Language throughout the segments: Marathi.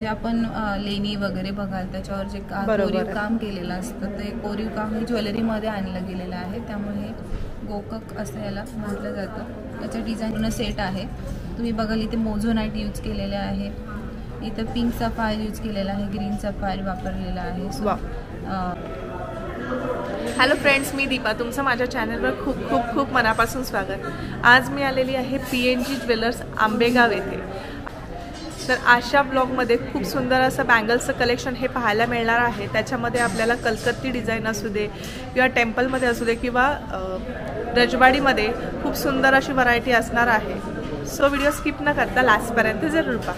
आपण लेणी वगैरे बघाल त्याच्यावर जे कोरीव काम केलेलं असतं ते कोरीव काम हे ज्वेलरीमध्ये आणलं गेलेलं आहे, त्यामुळे गोकक असं याला म्हटलं जातं। याच्या डिझाईन सेट आहे, तुम्ही बघाल इथे मोझोनाइट यूज केलेले आहे, इथं पिंक सफायर यूज केलेला आहे, ग्रीन सफायर वापरलेला आहे। हॅलो फ्रेंड्स, मी दीपा, तुमचं माझ्या चॅनलवर खूप खूप खूप मनापासून स्वागत। आज मी आलेली आहे PNG ज्वेलर्स आंबेगाव येथे। तर आजच्या ब्लॉगमध्ये खूप सुंदर असं बँगल्सचं कलेक्शन हे पाहायला मिळणार आहे। त्याच्यामध्ये आपल्याला कलकत्ती डिझाईन असू दे किंवा टेम्पलमध्ये असू दे किंवा रजवाडीमध्ये खूप सुंदर अशी व्हरायटी असणार आहे। सो व्हिडिओ स्किप न करता लास्टपर्यंत जरूर पहा।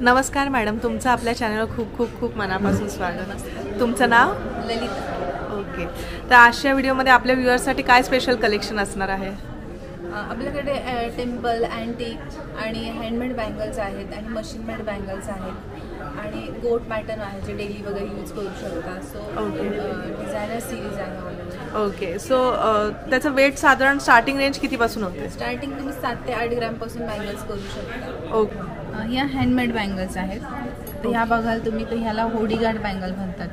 नमस्कार मॅडम, तुमचं आपल्या चॅनलवर खूप खूप खूप मनापासून स्वागत। तुमचं नाव? ललिता। ओके, तर आजच्या व्हिडिओमध्ये आपल्या व्ह्युअर्ससाठी काय स्पेशल कलेक्शन असणार आहे? आपल्याकडे टेम्पल, अँटिक आणि हँडमेड बँगल्स आहेत आणि मशीन मेड बँगल्स आहेत आणि गोट पॅटर्न आहे जे डेली वगैरे यूज करू शकता। सो डिझायनर सिरीज आहे। ओके, सो त्याचं वेट साधारण स्टार्टिंग रेंज कितीपासून होते? स्टार्टिंग तुम्ही 7 ते 8 ग्रॅमपासून बँगल्स करू शकता। ओके, ह्या हँडमेड बँगल्स आहेत, तर ह्या बघाल तुम्ही, तर ह्याला होडीगार्ड बँगल म्हणतात।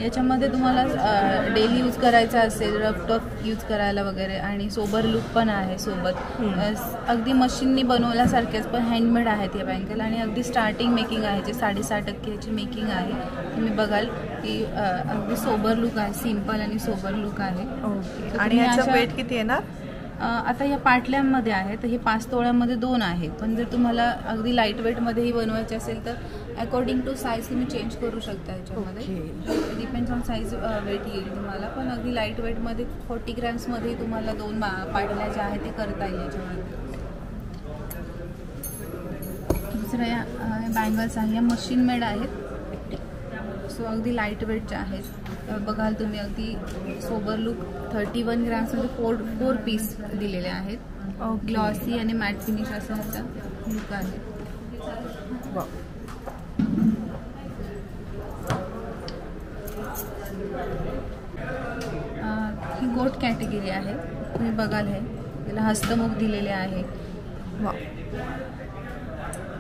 याच्यामध्ये तुम्हाला डेली यूज करायचा असेल, रफ टफ यूज करायला वगैरे, आणि सोबर लुक पण आहे सोबत। अगदी मशीननी बनवल्यासारखेच पण हँडमेड आहेत या बँगल, आणि अगदी स्टार्टिंग मेकिंग आहे जे 6.5% याची मेकिंग आहे। तुम्ही बघाल की अगदी सोबर लुक आहे, सिंपल आणि सोबर लुक आहे। ओके, आणि याचं वेट किती येणार? आता या पाटल्यांमध्ये आहे, तर हे 5 तोळ्यामध्ये 2 आहे, पण जर तुम्हाला अगदी लाईट वेटमध्येही बनवायचे असेल तर अकॉर्डिंग टू साईज तुम्ही चेंज करू शकता। याच्यामध्ये डिपेंड्स ऑन साईज वेट येईल तुम्हाला, पण अगदी लाईट वेटमध्ये 40 ग्रॅम्समध्ये तुम्हाला 2 पाटल्या ज्या आहेत ते करता येईल याच्यामध्ये। दुसऱ्या या बँगल्स आहे, या मशीन मेड आहेत, सो अगदी लाईट वेटच्या आहेत। बघाल तुम्ही अगदी सोबर लुक 31 ग्रॅम्समध्ये 4 पीस दिलेले आहेत। ग्लॉसी आणि मॅट फिनिश असं ह्याचा लुक आहे। ही गोट कॅटेगरी आहे, तुम्ही बघाल हे त्याला हस्तमुख दिलेले आहे।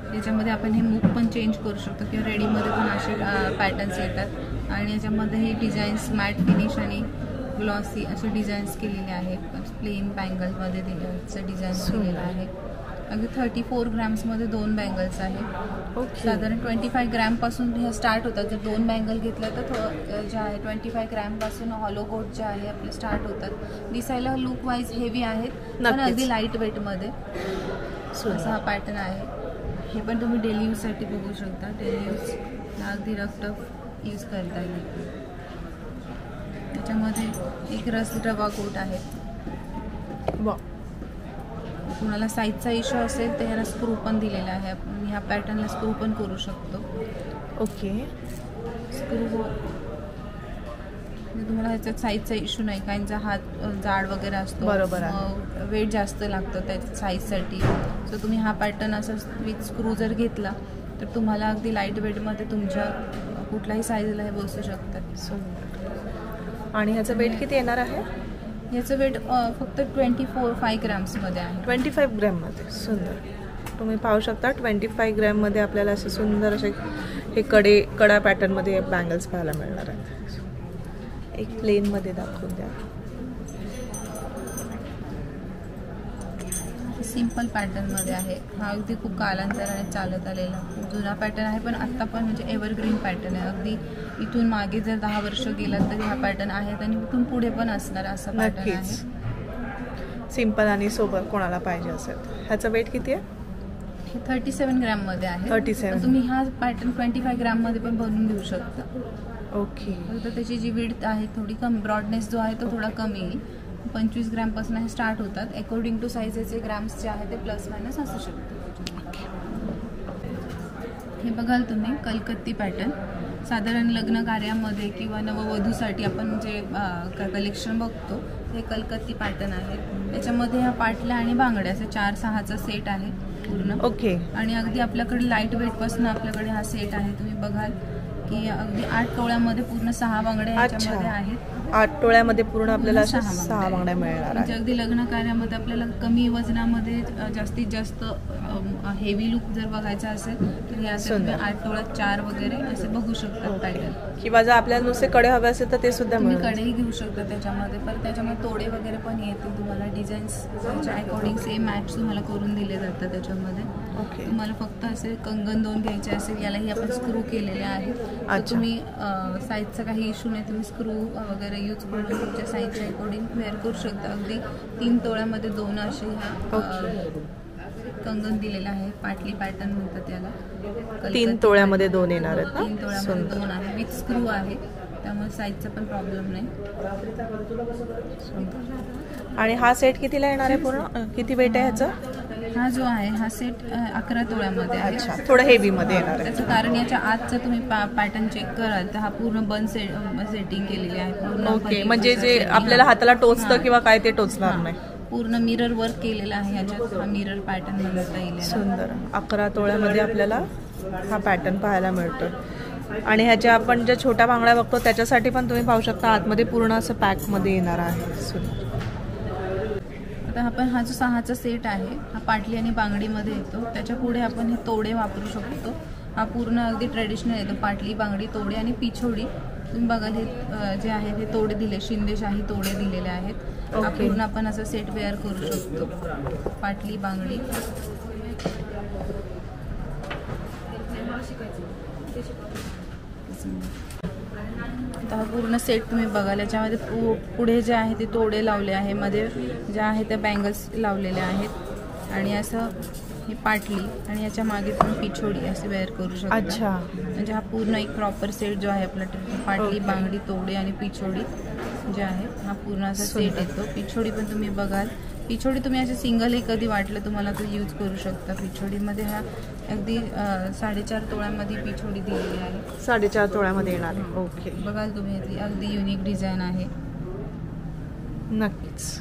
याच्यामध्ये आपण हे मुख पण चेंज करू शकतो किंवा रेडीमध्ये पण असे पॅटर्न्स येतात, आणि याच्यामध्ये हे डिझाईन्स मॅट फिनिश आणि ग्लॉसी असे डिझाईन्स केलेले आहेत। प्लेन बँगलमध्ये दिलं डिझाईन दिलेलं आहे। अगदी 34 ग्रॅम्समध्ये 2 बँगल्स आहेत। साधारण 25 ग्रॅमपासून हे स्टार्ट होतात। जर 2 बँगल घेतल्या तर जे आहे 25 ग्रॅमपासून हॉलो गोट जे आहे आपले स्टार्ट होतात। दिसायला लुक वाईज हेवी आहेत, पण अगदी लाईट वेटमध्ये असा हा पॅटर्न आहे। हे पण तुम्ही डेली यूजसाठी बघू शकता, डेली यूज अगदी रफ टफ यूज करता येईल। त्याच्यामध्ये एक रवा कोट आहे। तुम्हाला साईजचा इश्यू असेल तर ह्याला स्क्रू पण दिलेला आहे, आपण ह्या पॅटर्नला स्क्रू पण करू शकतो। ओके, स्क्रू तुम्हाला ह्याच्यात साईजचा इश्यू नाही, काहींचा हात जाड वगैरे असतो, बरोबर, वेट जास्त लागतं त्याच्या साईजसाठी। सो तुम्ही हा पॅटर्न असं विथ स्क्रू जर घेतला तर तुम्हाला अगदी लाईट वेटमध्ये तुमच्या कुठल्याही साईजला हे बसू शकतात। आणि ह्याचं वेट किती येणार आहे? याचं वेट फक्त 25 ग्रॅम्समध्ये आहे। 25 ग्रॅममध्ये सुंदर तुम्ही पाहू शकता। 25 ग्रॅममध्ये आपल्याला असे सुंदर असे हे कडा पॅटर्नमध्ये बँगल्स पाहायला मिळणार आहेत। एक प्लेनमध्ये दाखवून द्या। सिंपल पॅटर्नमध्ये आहे, हा अगदी खूप कालांतराने चालत आलेला जुना पॅटर्न आहे, पण आत्ता पण म्हणजे एव्हरग्रीन पॅटर्न आहे। अगदी इथून मागे जर 10 वर्ष गेलात तरी हा पॅटर्न आहे, आणि इथून पुढे पण असणार असा पॅटर्न आहे। सिंपल आणि सोबर कोणाला पाहिजे असेल। ह्याचं वेट किती आहे? हे 37 ग्रॅममध्ये आहे। 37। तुम्ही हा पॅटर्न 25 ग्रॅममध्ये पण बनवून घेऊ शकता। ओके, तर त्याची जी विड्थ आहे थोडी कमी, ब्रॉडनेस जो आहे तो थोडा कमी येईल। 25 ग्रॅमपासून हे स्टार्ट होतात। अकॉर्डिंग टू साईजेसचे ग्रॅम्स जे आहे ते प्लस मायनस असू शकतात। हे बघाल तुम्ही कलकत्ती पॅटर्न, साधारण लग्न कार्यामध्ये किंवा नववधूसाठी आपण जे कलेक्शन बघतो हे कलकत्ती पॅटर्न आहे। त्याच्यामध्ये ह्या पाटल्या आणि बांगड्या असे 4-6चा सेट आहे पूर्ण। ओके, आणि अगदी आपल्याकडे लाईट वेटपासून आपल्याकडे हा सेट आहे। तुम्ही बघाल की अगदी 8 तोळ्यामध्ये पूर्ण 6 बांगड्या याच्यामध्ये आहेत. 8 तोळ्यामध्ये पूर्ण आपल्याला 6 बांगड्या मिळणार म्हणजे अगदी लग्न कार्यामध्ये आपल्याला कमी वजनामध्ये जास्तीत जास्त हेवी लुक जर बघायचा असेल तर यासाठी 8 तोळ्यात 4 वगैरे असे बघू शकतात पॅटर्न. किंवा जर आपल्याला नुसते कडे हवे असेल तर ते सुद्धा तुम्ही कडेही घेऊ शकता त्याच्यामध्ये. पण त्याच्यामध्ये तोडे वगैरे पण येतील तुम्हाला. डिझाईन्सच्या अकॉर्डिंग सेम मॅच तुम्हाला करून दिले जातात त्याच्यामध्ये. तुम्हाला फक्त असे कंगन 2 घ्यायचे असेल, यालाही आपण स्क्रू केलेले आहेत. तुम्ही साईजचा काही इश्यू नाही, तुम्ही स्क्रू वगैरे यूज करून तुमच्या साईजच्या अकॉर्डिंग वेअर करू शकता. अगदी 3 तोळ्यामध्ये 2 असे ह्या कंगन दिलेला आहे. पाटली पॅटर्न म्हणतात याला. 3 तोळ्यामध्ये 2 येणार आहेत. 3 तोळ्यामध्ये 2 आहे. विथ स्क्रू आहे, त्यामुळे साईजचा पण प्रॉब्लेम नाही. आणि हा सेट कितीला येणार आहे? पूर्ण किती वेट आहे ह्याचं? हा जो आहे हा सेट 11 तोळ्यामध्ये आहे. अच्छा, थोडं हेवी मध्ये येणार आहे. त्याचं कारण याच्या आतचा तुम्ही पॅटर्न चेक कराल तर हा पूर्ण बन सेटिंग केलेली आहे पूर्ण. ओके, म्हणजे जे आपल्याला हाताला टोचतं किंवा काय ते टोचणार नाही. पूर्ण मिरर वर्क केलेला आहे याच्यात. हा मिरर पॅटर्न म्हणता येईल. सुंदर 11 तोळ्यामध्ये आपल्याला हा पॅटर्न पाहायला मिळतो. आणि ह्याच्या आपण ज्या छोट्या बांगड्या बघतो त्याच्यासाठी पण तुम्ही पाहू शकता आतमध्ये पूर्ण असं पॅकमध्ये येणार आहे. सुंदर. आता आपण हा जो 6चा सेट आहे हा पाटली आणि बांगडीमध्ये येतो. त्याच्या पुढे आपण हे तोडे वापरू शकतो. हा पूर्ण अगदी ट्रेडिशनल येतो. पाटली, बांगडी, तोडे आणि पिछोडी. तुम्ही बघाल हे जे आहे हे तोडे दिले, शिंदेशाही तोडे दिलेले आहेत. हा पूर्ण आपण असं सेट वेअर करू शकतो. पाटली, बांगडी. आता हा पूर्ण सेट तुम्ही बघाल. याच्यामध्ये पुढे जे आहे ते तोडे लावले आहे, मध्ये ज्या आहे त्या बँगल्स लावलेल्या आहेत. आणि असं ही पाटली आणि याच्या मागे तुम्ही पिछोडी असे वेअर करू शकता. अच्छा, म्हणजे हा पूर्ण एक प्रॉपर सेट जो आहे आपला पाटली, बांगडी, तोडे आणि पिछोडी जे आहे हा पूर्ण असा सेट येतो. पिछोडी पण तुम्ही बघाल. पिछोडी तुम्ही असे सिंगलही कधी वाटलं तुम्हाला तर यूज करू शकता. पिछोडीमध्ये हा अगदी 4.5 तोळ्यामध्ये पिछोडी दिलेली आहे. 4.5 तोळ्यामध्ये येणार आहे. ओके, बघाल तुम्ही याची अगदी युनिक डिझाईन आहे. नक्कीच.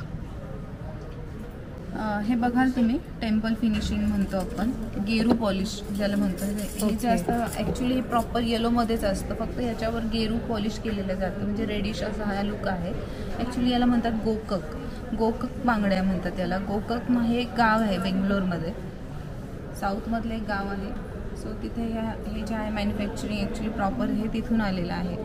हे बघाल तुम्ही टेम्पल फिनिशिंग म्हणतो आपण, गेरू पॉलिश ज्याला म्हणतो. हे जे असतं ॲक्च्युली हे प्रॉपर येलोमध्येच असतं, फक्त याच्यावर गेरू पॉलिश केलेलं जातं. म्हणजे रेडिश असा हा लुक आहे. ॲक्च्युली याला म्हणतात गोकक. गोकक बांगड्या म्हणतात याला. गोकक हे एक गाव आहे बेंगलोरमध्ये, साऊथमधलं एक गाव आहे. सो तिथे हे जे आहे मॅन्युफॅक्चरिंग ॲक्च्युली प्रॉपर हे तिथून आलेलं आहे.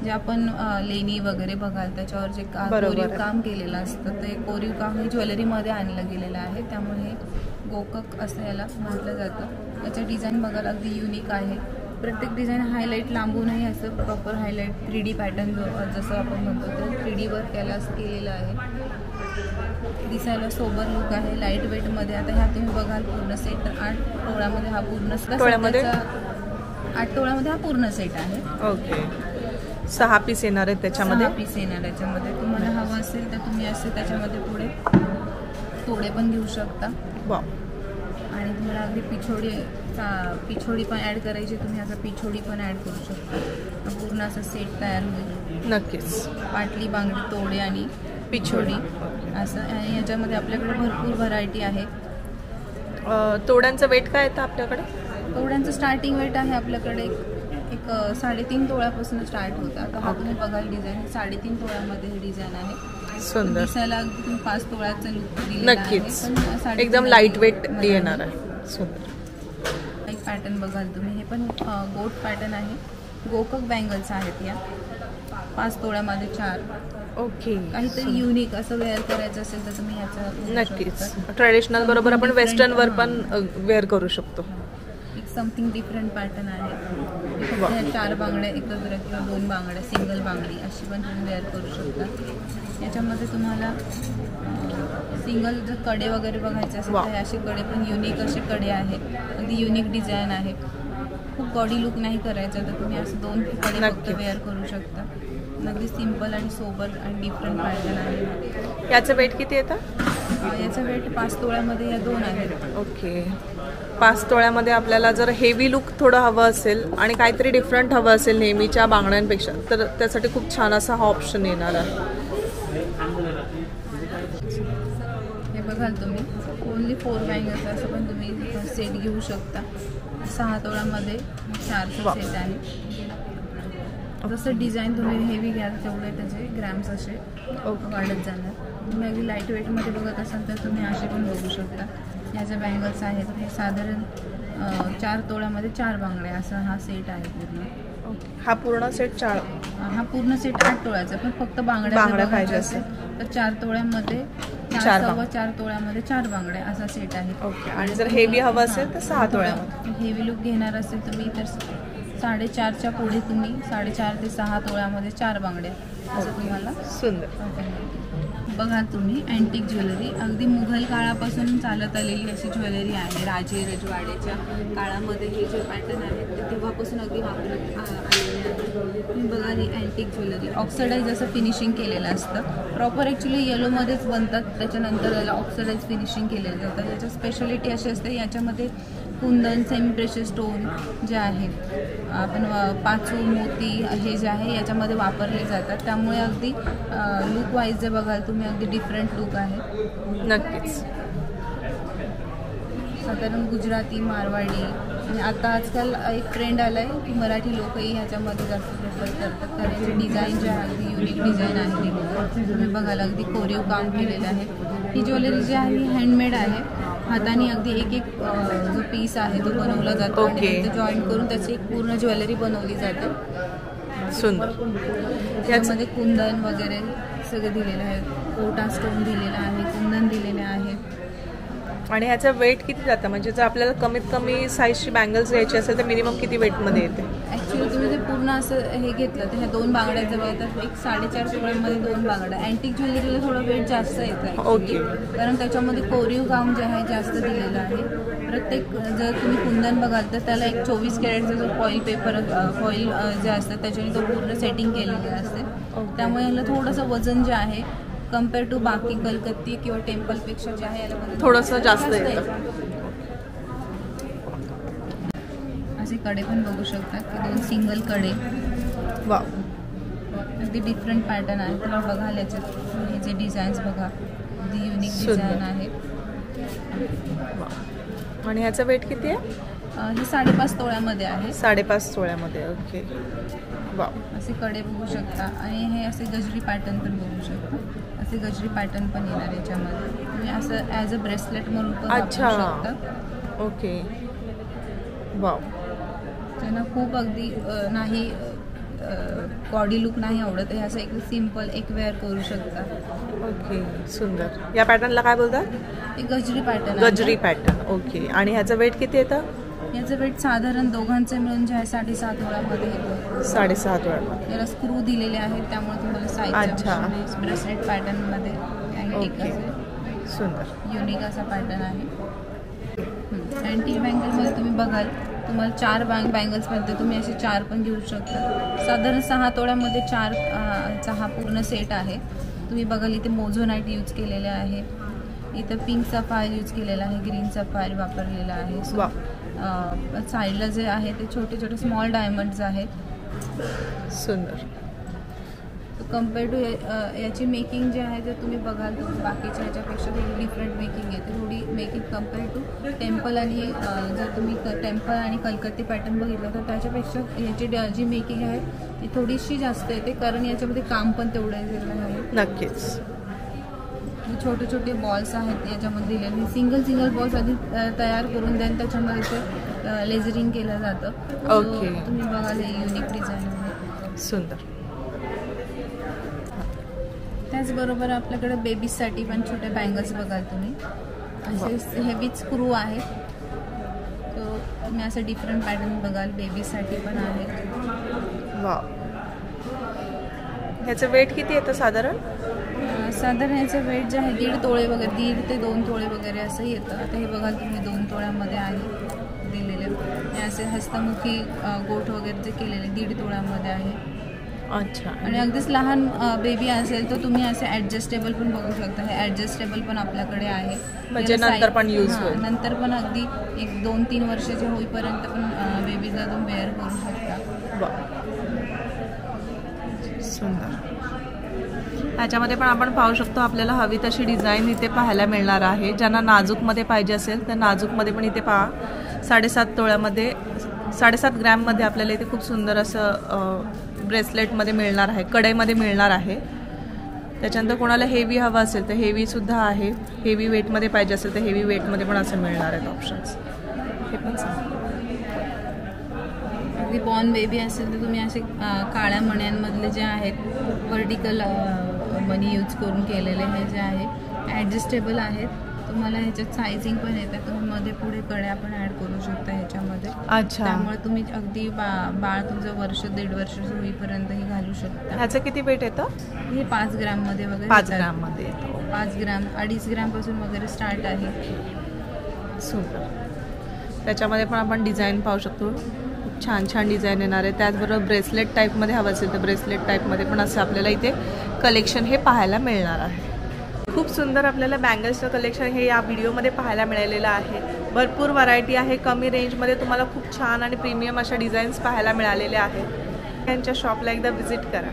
जे आपण लेणी वगैरे बघाल त्याच्यावर जे कोरीव काम केलेलं असतं ते कोरीव काम हे ज्वेलरीमध्ये आणलं गेलेलं आहे. त्यामुळे हे गोकक असं याला म्हटलं जातं. याचं डिझाईन बघाल अगदी युनिक आहे. प्रत्येक डिझाईन हायलाईट लांबूनही असं प्रॉपर हायलाईट 3D पॅटर्न जसं आपण म्हणतो ते 3D वर्क याला असं केलेलं आहे. दिसायला सोबर लुक आहे, लाईट वेटमध्ये. आता ह्या तुम्ही बघाल पूर्ण सेट 8 तोळ्यामध्ये हा पूर्ण 8 तोळ्यामध्ये हा पूर्ण सेट आहे. ओके, 6 पीस येणार आहेत त्याच्यामध्ये. 6 पीस येणार याच्यामध्ये. तुम्हाला हवं असेल तर तुम्ही असे त्याच्यामध्ये पुढे तोडे पण घेऊ शकता. आणि तुम्हाला अगदी पिछोडी पण ॲड करायची, तुम्ही आता पिछोडी पण ॲड करू शकता. पूर्ण असं सेट तयार होईल. नक्कीच. पाटली, बांगडी, तोडे आणि पिछोडी असं. आणि याच्यामध्ये आपल्याकडे भरपूर व्हरायटी आहे. तोड्यांचं वेट काय येतं आपल्याकडे? तोड्यांचं स्टार्टिंग वेट आहे आपल्याकडे एक 3.5 तोळ्यापासून स्टार्ट होतं. आता हा तुम्ही बघाल डिझाईन 3.5 तोळ्यामध्ये हे डिझाईन आहे. सुंदर. दिसायला अगदी तुम्ही 5 तोळ्याचं लुक दिलेलं आहे. नक्कीच, एकदम लाईट वेट येणार आहे. सुंदर. एक पॅटर्न बघाल तुम्ही. हे पण गोट पॅटर्न आहे. गोकक बँगल्स आहेत या 5 तोळ्यामध्ये 4. ओके, काहीतरी युनिक असं वेअर करायचं असेल तर तुम्ही याचं नक्कीच. ट्रेडिशनल बरोबर आपण वेस्टर्न वर पण वेअर करू शकतो. एक समथिंग डिफरंट पॅटर्न आहे. 4 बांगड्या एकत्र किंवा 2 बांगड्या, सिंगल बांगडी अशी पण तुम्ही वेअर करू शकता. याच्यामध्ये तुम्हाला सिंगल जर कडे वगैरे बघायचे असेल तर असे कडे पण युनिक असे कडे आहेत. अगदी युनिक डिझाईन आहे. खूप बॉडी लुक नाही करायचं तर तुम्ही असं 2 कडे फक्त वेअर करू शकता. अगदी सिंपल आणि सोबर आणि डिफरंट पॅटर्न आहे. याचं वेट किती येतं? याचं वेट 5 तोळ्यामध्ये या 2 आहेत. ओके, 5 तोळ्यामध्ये आपल्याला जर हेवी लुक थोडं हवं असेल आणि काहीतरी डिफरंट हवं असेल नेहमीच्या बांगड्यांपेक्षा तर त्यासाठी खूप छान असा हा ऑप्शन येणार आहे. हे बघाल तुम्ही ओनली 4 बँगल्स असं पण तुम्ही सेट घेऊ शकता. 6 तोळ्यामध्ये 4 सेट आहे. जसं डिझाईन तुम्ही हेवी घ्याल तेवढे त्याचे ग्रॅम्स असे वाढत जाणार. तुम्ही अगदी लाईट वेटमध्ये बघत असाल तर तुम्ही असे पण बघू शकता. याच्या बँगल्स आहेत, हे साधारण 4 तोळ्यामध्ये 4 बांगड्या असा हा सेट आहे पूर्ण. हा पूर्ण सेट 4, हा पूर्ण सेट 8 तोळ्याचा, पण फक्त बांगड्या पाहिजे असेल तर 4 तोळ्यामध्ये 4.25 तोळ्यामध्ये 4 बांगड्या असा सेट आहे. ओके. आणि जर हेवी हवं असेल तर 6 तोळ्यामध्ये. हेवी लुक घेणार असेल तुम्ही तर 4.5च्या पुढे तुम्ही 4.5 ते 6 तोळ्यामध्ये 4 बांगड्या असं तुम्हाला. सुंदर. बघा तुम्ही अँटिक ज्वेलरी अगदी मुघल काळापासून चालत आलेली अशी ज्वेलरी आहे. राजे रजवाड्याच्या काळामध्ये हे जे पॅटर्न आहेत ते तेव्हापासून अगदी वापरत आलेले आहेत. तुम्ही बघा ही अँटिक ज्वेलरी ऑक्सिडाईज असं फिनिशिंग केलेलं असतं. प्रॉपर ॲक्च्युली येलोमध्येच बनतात, त्याच्यानंतर याला ऑक्सिडाईज फिनिशिंग केलेलं जातं. त्याची स्पेशालिटी अशी असते याच्यामध्ये कुंदन, सेमी प्रेशियस स्टोन जे आहे आपण पाचू मोती हे जे आहे याच्यामध्ये वापरले जातात. त्यामुळे अगदी लुक वाईज जर बघाल तुम्ही अगदी डिफरंट लुक आहे. नक्कीच. साधारण गुजराती, मारवाडी आणि आता आजकाल एक ट्रेंड आला आहे की मराठी लोकही ह्याच्यामध्ये जास्त प्रेफर करतात. कारण याचे डिझाईन जे आहे अगदी युनिक डिझाईन आहे. तुम्ही बघाल अगदी कोरीव काम केलेलं आहे. ही ज्वेलरी जी आहे ही हँडमेड आहे. हाताने अगदी एक जो पीस आहे तो बनवला जातो आणि ते जॉईन करून त्याची एक पूर्ण ज्वेलरी बनवली जाते. सुंदर. त्यामध्ये कुंदन वगैरे सगळं दिलेलं आहे. कोटा स्टोन दिलेला आहे, कुंदन दिलेले आहे. आणि ह्याचं वेट किती जातं? म्हणजे जर आपल्याला कमीत कमी साईजची बँगल्स घ्यायची असेल तर मिनिमम किती वेटमध्ये येते? ॲक्च्युली तुम्ही जर पूर्ण असं हे घेतलं तर ह्या 2 बांगड्या जवळ येतात. एक 4.5 तोळ्यामध्ये 2 बांगड्या. अँटिक ज्वेलरीला थोडं वेट जास्त येतं. ओके. कारण त्याच्यामध्ये कोरीव काम जे आहे जास्त दिलेलं आहे. प्रत्येक जर तुम्ही कुंदन बघाल तर त्याला एक 24 कॅरेटचा जो फॉईल पेपर फॉईल जे असतं त्याच्याने तो पूर्ण सेटिंग केलेलं असते. त्यामुळे याला थोडंसं वजन जे आहे कम्पेअर टू बाकी कलकत्ती किंवा टेम्पलपेक्षा जे आहे याला थोडंसं जास्त येतं. असे कडे पण बघू शकता की 2 सिंगल कडे. वा. अगदी डिफरंट पॅटर्न आहे. त्याला बघाल याच्यात हे जे डिझाईन्स बघा अगदी युनिक डिझाईन आहे. आणि ह्याचं वेट किती आहे? हे 5.5 तोळ्यामध्ये आहे. 5.5 तोळ्यामध्ये. ओके. वा. असे कडे बघू शकता आणि हे असे गजरी पॅटर्न पण बघू शकता. असे गजरी पॅटर्न पण येणार याच्यामध्ये. तुम्ही असं ॲज अ ब्रेसलेट म्हणून पण वापरू शकता. ओके. वाव. त्यांना खूप अगदी नाही बॉडी लुक नाही आवडत हे असं एक सिम्पल एक वेअर करू शकता. ओके. सुंदर. या पॅटर्नला काय बोलतात? एक गजरी पॅटर्न. गजरी पॅटर्न. ओके. आणि ह्याचं वेट किती येतं? याचं वेट साधारण दोघांचे मिळून जे आहे 6.5 तोळ्यामध्ये येतं. 6.5 तोळ्यामध्ये. याला स्क्रू दिलेले आहेत त्यामुळे तुम्हाला साईज ब्रेसलेट पॅटर्नमध्ये अँटिक असेल. सुंदर युनिक असा पॅटर्न आहे. अँटिक बँगल्समध्ये तुम्ही बघाल तुम्हाला 4 बँगल्समध्ये तुम्ही असे 4 पण घेऊ शकता. साधारण 6 तोळ्यामध्ये 4 हा पूर्ण सेट आहे. तुम्ही बघाल इथे मोझोनाईट यूज केलेले आहे. इथं पिंक सफायर यूज केलेला आहे, ग्रीन सफायर वापरलेला आहे. साईडला जे आहे ते छोटे छोटे स्मॉल डायमंड्स आहेत. सुंदर. कम्पेअर टू याची मेकिंग जी आहे जर तुम्ही बघाल तर बाकीच्या ह्याच्यापेक्षा थोडी डिफरंट मेकिंग येते. थोडी मेकिंग कम्पेअर टू टेम्पल आणि जर तुम्ही टेम्पल आणि कलकत्ती पॅटर्न बघितलं तर त्याच्यापेक्षा याची जी मेकिंग आहे ती थोडीशी जास्त येते कारण याच्यामध्ये काम पण तेवढं आहे. नक्कीच. छोटे छोटे बॉल्स आहेत याच्यामध्ये दिलेले. सिंगल बॉल्स आधी तयार करून देन त्याच्यामध्ये ते लेझरिंग केलं जातं. ओके. तुम्ही बघाल हे युनिक डिझाईन आहे. सुंदर. त्याचबरोबर आपल्याकडे बेबीजसाठी पण छोटे बँगल्स बघाल तुम्ही. असे हेवीच स्क्रू आहेत. तो तुम्ही असं डिफरंट पॅटर्न बघाल बेबीजसाठी पण आहेत. वा. ह्याचं वेट किती येतं साधारण? साधारण याचं वेट जे आहे 1.5 तोळे वगैरे 1.5 ते 2 तोळे वगैरे असं येतं. आता हे बघाल तुम्ही 2 तोळ्यामध्ये आहे दिलेले. हे असे हस्तमुखी गोठ वगैरे जे केलेले 1.5 तोळ्यामध्ये आहे. अच्छा. आणि अगदीच लहान बेबी असेल तर तुम्ही असे ॲडजस्टेबल पण बघू शकता. हे ॲडजस्टेबल पण आपल्याकडे आहे. म्हणजे नंतर पण यूज होईल. नंतर पण अगदी 1-2-3 वर्षाचे होईपर्यंत पण बेबीजला तुम्ही वेअर करू शकता. सुंदर. ह्याच्यामध्ये पण आपण पाहू शकतो आपल्याला हवी तशी डिझाईन इथे पाहायला मिळणार आहे. ज्यांना नाजूकमध्ये पाहिजे असेल तर नाजूकमध्ये पण इथे पहा. 7.5 तोळ्यामध्ये 7.5 ग्रॅममध्ये आपल्याला इथे खूप सुंदर असं ब्रेसलेटमध्ये मिळणार आहे, कडेमध्ये मिळणार आहे. त्याच्यानंतर कोणाला हेवी हवा असेल तर हेवीसुद्धा आहे. हेवी वेटमध्ये पाहिजे असेल तर हेवी वेटमध्ये पण असं मिळणार आहेत ऑप्शन्स. हे पण अगदी बॉर्न बेबी असेल तर तुम्ही असे काळ्या मण्यांमधले जे आहेत वर्टिकल मनी यूज करून केलेले हे जे आहे ॲडजस्टेबल आहेत. तुम्हाला ह्याच्यात सायझिंग पण येतात. तुम्ही मध्ये पुढे कड्या पण ॲड करू शकता ह्याच्यामध्ये. अच्छा. त्यामुळे तुम्ही अगदी बाळ तुमचं वर्ष 1.5 वर्ष होईपर्यंतही घालू शकता. ह्याचं किती वेट येतं? हे 5 ग्राममध्ये वगैरे 5 ग्राममध्ये 5 ग्राम 2.5 ग्रामपासून वगैरे स्टार्ट आहे. सुपर. त्याच्यामध्ये पण आपण डिझाईन पाहू शकतो. छान छान डिझाईन येणार आहे. त्याचबरोबर ब्रेसलेट टाईपमध्ये हवं असेल तर ब्रेसलेट टाईपमध्ये पण असं आपल्याला इथे कलेक्शन हे पाहायला मिळणार आहे. खूप सुंदर आपल्याला बँगल्सचं कलेक्शन हे या व्हिडिओमध्ये पाहायला मिळालेलं आहे. भरपूर व्हरायटी आहे. कमी रेंजमध्ये तुम्हाला खूप छान आणि प्रीमियम अशा डिझाईन्स पाहायला मिळालेल्या आहेत. त्यांच्या शॉपला एकदा व्हिजिट करा.